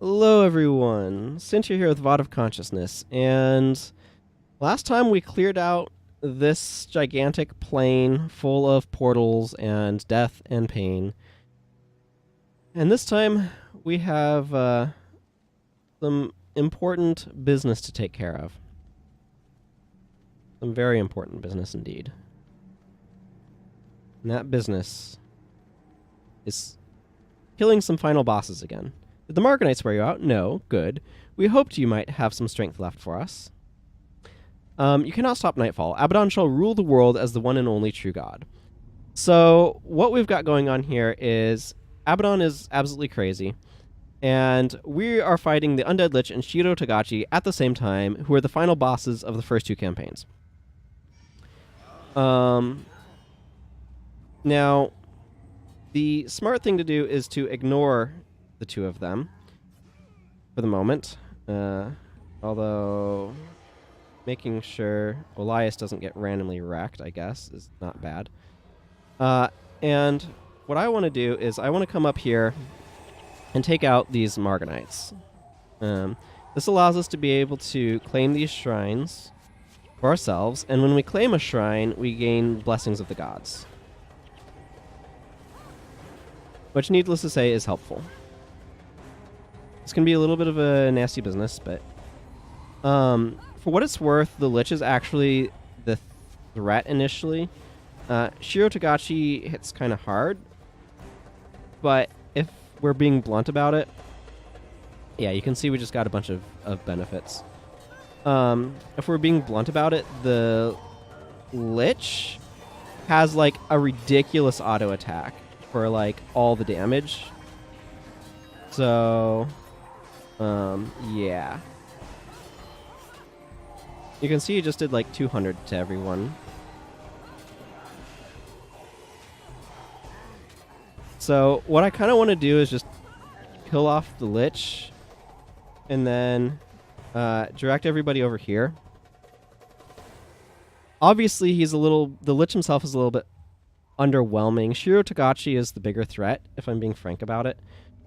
Hello everyone, Sientir here with VOD of Consciousness, and last time we cleared out this gigantic plane full of portals and death and pain. And this time we have some important business to take care of. Some very important business indeed. And that business is killing some final bosses again. Did the Margonites wear you out? No. Good. We hoped you might have some strength left for us. You cannot stop Nightfall. Abaddon shall rule the world as the one and only true God. So what we've got going on here is Abaddon is absolutely crazy, and we are fighting the Undead Lich and Shiro Tagachi at the same time, who are the final bosses of the first two campaigns. Now, the smart thing to do is to ignore the two of them for the moment, although making sure Elias doesn't get randomly wrecked, I guess, is not bad. And what I want to do is I want to come up here and take out these Margonites. This allows us to be able to claim these shrines for ourselves, and when we claim a shrine, we gain blessings of the gods, which, needless to say, is helpful. It's going to be a little bit of a nasty business, but for what it's worth, the Lich is actually the threat initially. Shiro Tagachi hits kind of hard, but if we're being blunt about it, yeah, you can see we just got a bunch of benefits. If we're being blunt about it, the Lich has like a ridiculous auto attack for like all the damage. So yeah. You can see he just did like 200 to everyone. So what I kind of want to do is just kill off the Lich and then direct everybody over here. Obviously, the Lich himself is a little bit underwhelming. Shiro Tagachi is the bigger threat, if I'm being frank about it.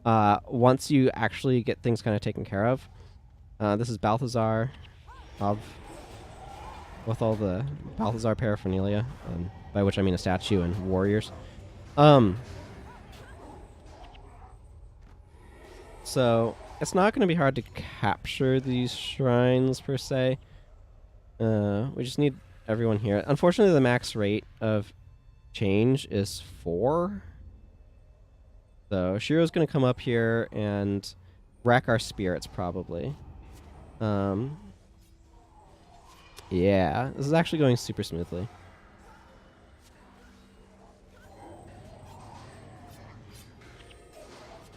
Once you actually get things kind of taken care of. This is Balthazar with all the Balthazar paraphernalia, by which I mean a statue and warriors. So it's not going to be hard to capture these shrines per se. We just need everyone here. Unfortunately, the max rate of change is 4. So Shiro's going to come up here and wreck our spirits, probably. Yeah, this is actually going super smoothly.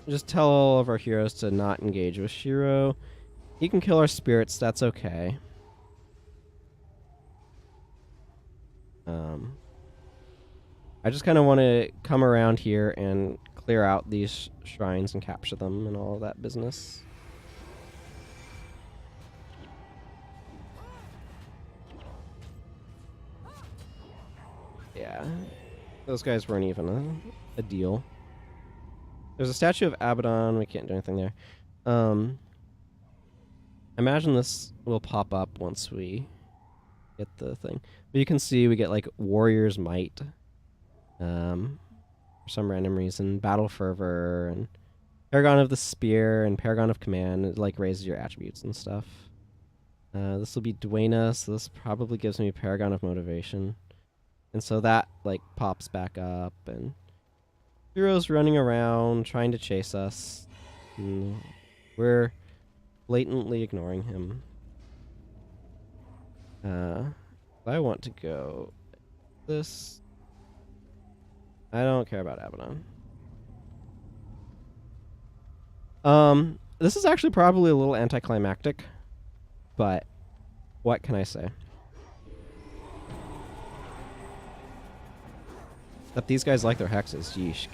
Just tell all of our heroes to not engage with Shiro. He can kill our spirits, that's okay. I just kind of want to come around here and clear out these shrines and capture them and all of that business. Yeah, those guys weren't even a deal. There's a statue of Abaddon. We can't do anything there. I imagine this will pop up once we get the thing. But you can see we get like Warrior's Might. For some random reason. Battle Fervor and Paragon of the Spear and Paragon of Command. It like raises your attributes and stuff. This will be Duena, so this probably gives me Paragon of Motivation. And so that like pops back up, and Shiro's running around trying to chase us. And we're blatantly ignoring him. I want to go this. I don't care about Abaddon. This is actually probably a little anticlimactic, but what can I say? That these guys like their hexes, yeesh.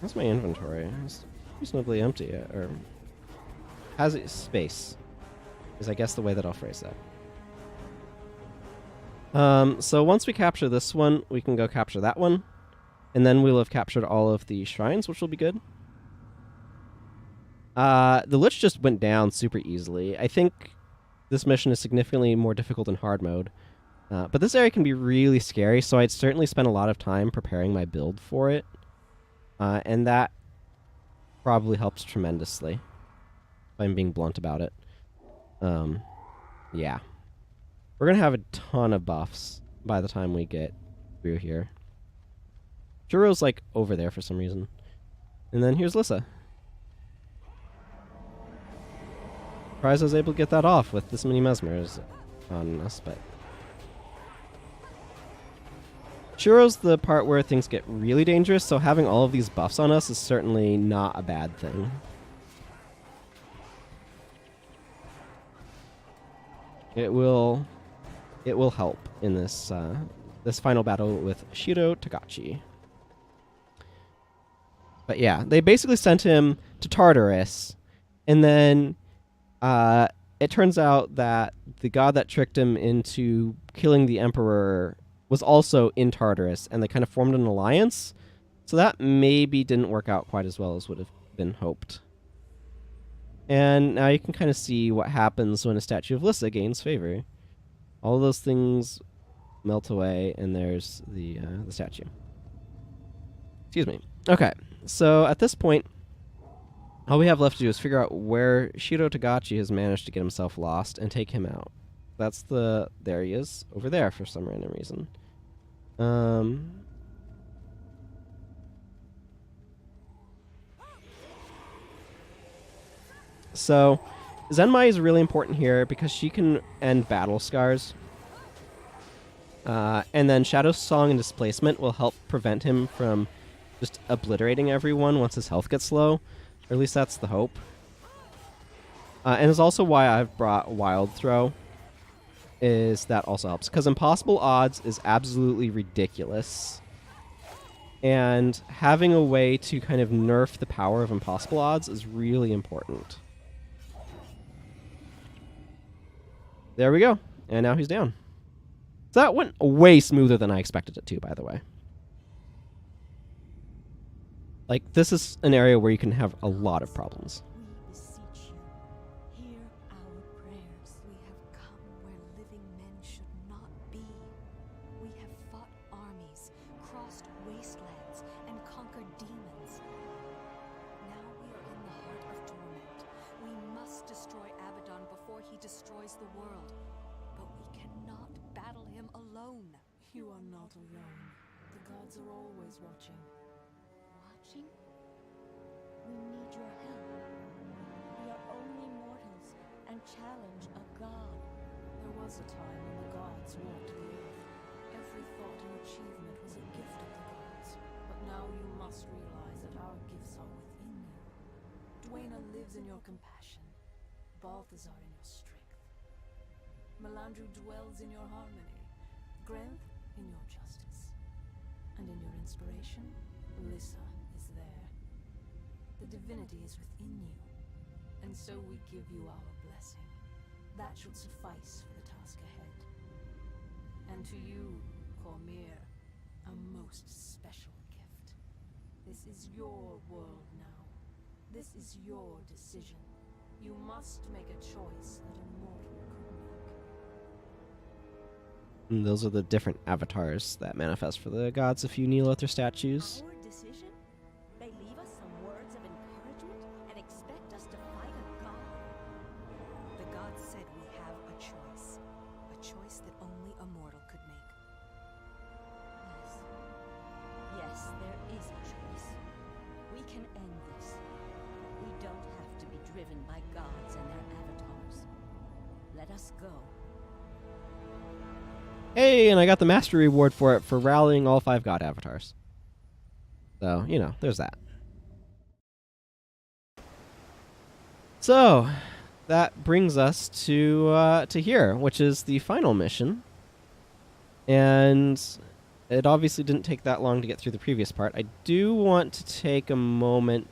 How's my inventory? It's reasonably empty, or has it space? Is I guess the way that I'll phrase that. So once we capture this one, we can go capture that one, And then we'll have captured all of the shrines, which will be good. The Lich just went down super easily. I think this mission is significantly more difficult in hard mode. But this area can be really scary, so I'd certainly spend a lot of time preparing my build for it. And that probably helps tremendously, if I'm being blunt about it. Yeah. We're going to have a ton of buffs by the time we get through here. Juro's, like, over there for some reason. And then here's Lissa. Surprised I was able to get that off with this many mesmers on us, but... Juro's the part where things get really dangerous, so having all of these buffs on us is certainly not a bad thing. It will help in this this final battle with Shiro Tagachi. But yeah, they basically sent him to Tartarus, and then it turns out that the god that tricked him into killing the Emperor was also in Tartarus, and they kind of formed an alliance. So that maybe didn't work out quite as well as would have been hoped. And now you can kind of see what happens when a statue of Lissa gains favor. All those things melt away, and there's the statue. Excuse me. Okay, so at this point, all we have left to do is figure out where Shiro Tagachi has managed to get himself lost and take him out. That's there he is, over there for some random reason. So, Zenmai is really important here because she can end battle scars. And then Shadow Song and Displacement will help prevent him from just obliterating everyone once his health gets low. Or at least that's the hope. And it's also why I've brought Wild Throw. Is that also helps. Because Impossible Odds is absolutely ridiculous. And having a way to kind of nerf the power of Impossible Odds is really important. There we go. And now he's down. So that went way smoother than I expected it to, by the way. Like, this is an area where you can have a lot of problems. We beseech you, hear our prayers. We have come where living men should not be. We have fought armies, crossed wastelands, and conquered demons. Now we are in the heart of torment. We must destroy Abaddon before he destroys the world. But we cannot battle him alone. You are not alone. The gods are always watching. Watching? We need your help. We are only mortals and challenge a god. There was a time when the gods walked the earth. Every thought and achievement was a gift of the gods. But now you must realize that our gifts are within you. Dwayna lives in your compassion. Balthazar in your strength. Melandru dwells in your harmony. Grenth in your justice. And in your inspiration, Lissa is there. The divinity is within you. And so we give you our blessing. That should suffice for the task ahead. And to you, Cormyr, a most special gift. This is your world now. This is your decision. You must make a choice that a mortal could make. And those are the different avatars that manifest for the gods if you kneel at their statues. Our decision? They leave us some words of encouragement and expect us to fight a god? The gods said we have a choice that only a mortal could make. Yes, there is a choice. We can end this. We don't have to be driven by gods and their avatars. Let us go. Hey, and I got the mastery reward for it for rallying all 5 god avatars. So, you know, there's that. So, that brings us to here, which is the final mission. And it obviously didn't take that long to get through the previous part. I do want to take a moment...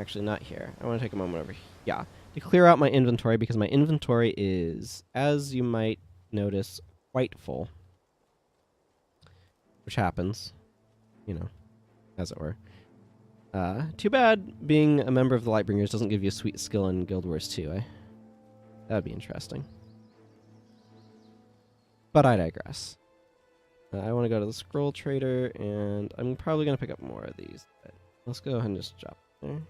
Actually, not here. I want to take a moment over here. Yeah, to clear out my inventory, because my inventory is, as you might notice, quite full. Which happens, you know. as it were. Too bad being a member of the Lightbringers doesn't give you a sweet skill in Guild Wars 2, eh? That'd be interesting. But I digress. I want to go to the scroll trader, and I'm probably going to pick up more of these. But let's go ahead and just drop there.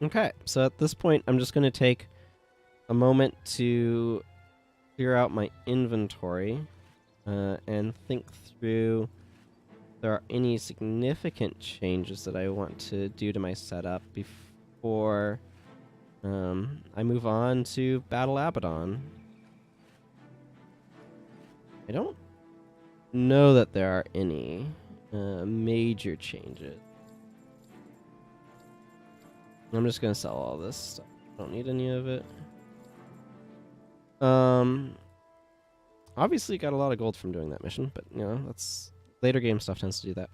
Okay, so at this point, I'm just going to take a moment to clear out my inventory and think through if there are any significant changes that I want to do to my setup before I move on to Battle Abaddon. I don't know that there are any major changes. I'm just gonna sell all this stuff. Don't need any of it. Obviously got a lot of gold from doing that mission, but you know, that's later game stuff tends to do that.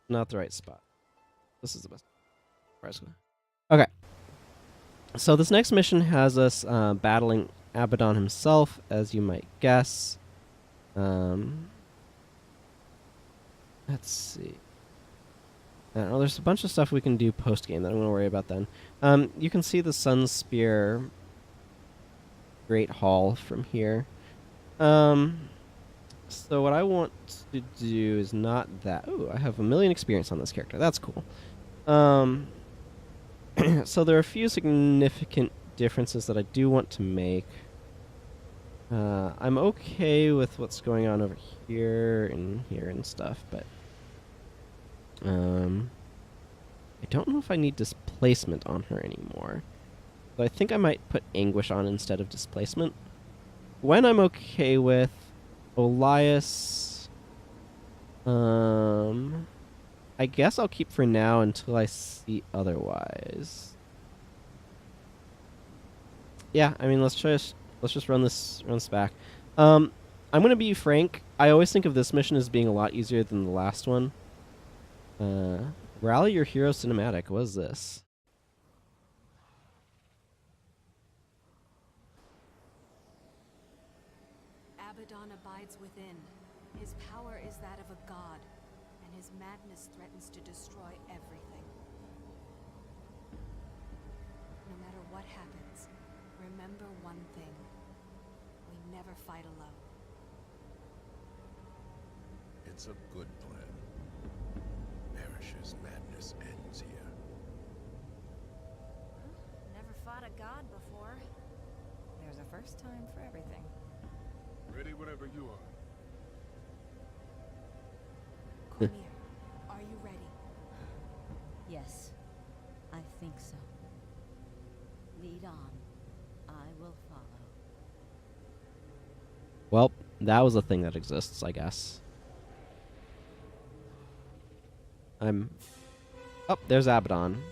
Not the right spot. This is the best. Okay. So this next mission has us battling Abaddon himself, as you might guess. Let's see. There's a bunch of stuff we can do post-game that I'm going to worry about then. You can see the Sun Spear Great Hall from here. So what I want to do is not that. Ooh, I have 1,000,000 experience on this character. That's cool. So there are a few significant differences that I do want to make. I'm okay with what's going on over here and stuff, but I don't know if I need displacement on her anymore. So I think I might put anguish on instead of displacement. When I'm okay with Elias, I guess I'll keep for now until I see otherwise. Yeah, I mean, let's just run this back. I'm gonna be frank. I always think of this mission as being a lot easier than the last one. Rally Your Hero cinematic. What is this? Abaddon abides within. His power is that of a god, and his madness threatens to destroy everything. No matter what happens, remember one thing. We never fight alone. It's a good plan. Perish's madness ends here. Never fought a god before. There's a first time for everything. Ready whenever you are. Cormier, are you ready? Yes, I think so. Lead on. I will follow. Well, that was a thing that exists, I guess. Oh, there's Abaddon.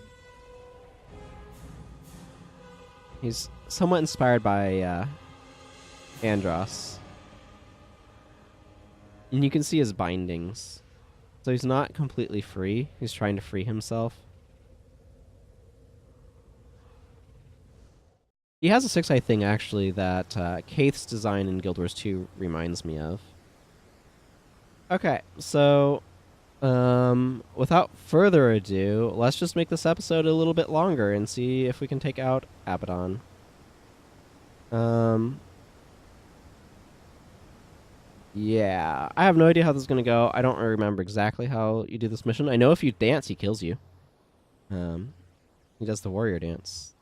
He's somewhat inspired by Andros. And you can see his bindings. So he's not completely free. He's trying to free himself. He has a 6-eye thing, actually, that Kaith's design in Guild Wars 2 reminds me of. Okay, so without further ado, let's just make this episode a little bit longer and see if we can take out Abaddon. Yeah, I have no idea how this is going to go. I don't remember exactly how you do this mission. I know if you dance, he kills you. He does the warrior dance.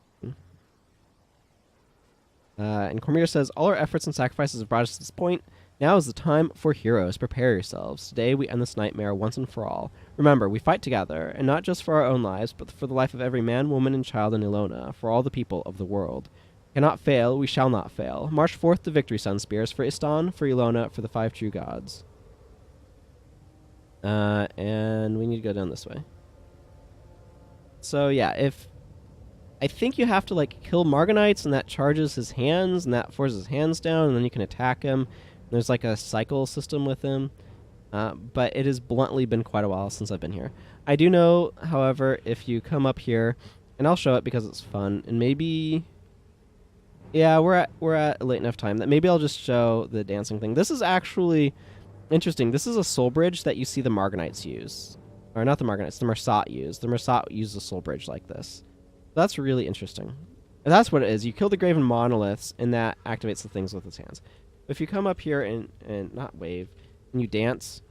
And Cormier says, all our efforts and sacrifices have brought us to this point. Now is the time for heroes. Prepare yourselves. Today we end this nightmare once and for all. Remember, we fight together, and not just for our own lives, but for the life of every man, woman, and child in Ilona, for all the people of the world. Cannot fail, we shall not fail. March forth to victory, Sun Spears, for Istan, for Ilona, for the 5 true gods. And we need to go down this way. So yeah, I think you have to like kill Margonites, and that charges his hands, and that forces his hands down, and then you can attack him. There's like a cycle system with him. But it has bluntly been quite a while since I've been here. I do know, however, if you come up here, and I'll show it because it's fun, and maybe Yeah, we're at a late enough time that maybe I'll just show the dancing thing. This is actually interesting. This is a soul bridge that you see the Margonites use. Or not the Margonites, the Mersat use. The Mersat use a soul bridge like this. That's really interesting. And that's what it is. You kill the Graven Monoliths, and that activates the things with its hands. If you come up here and not wave, and you dance,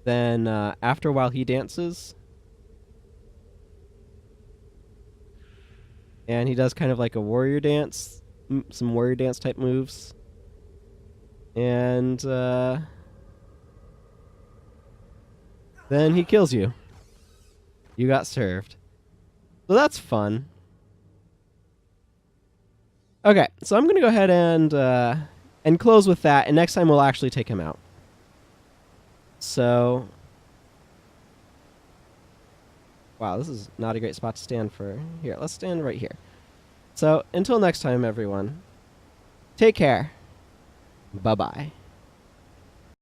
then after a while he dances, and he does kind of like a warrior dance, some warrior dance type moves, and then he kills you. You got served. So that's fun. Okay, so I'm gonna go ahead and close with that, and next time we'll actually take him out. So, wow, this is not a great spot to stand for. Here, let's stand right here. So, until next time, everyone, take care. Bye-bye.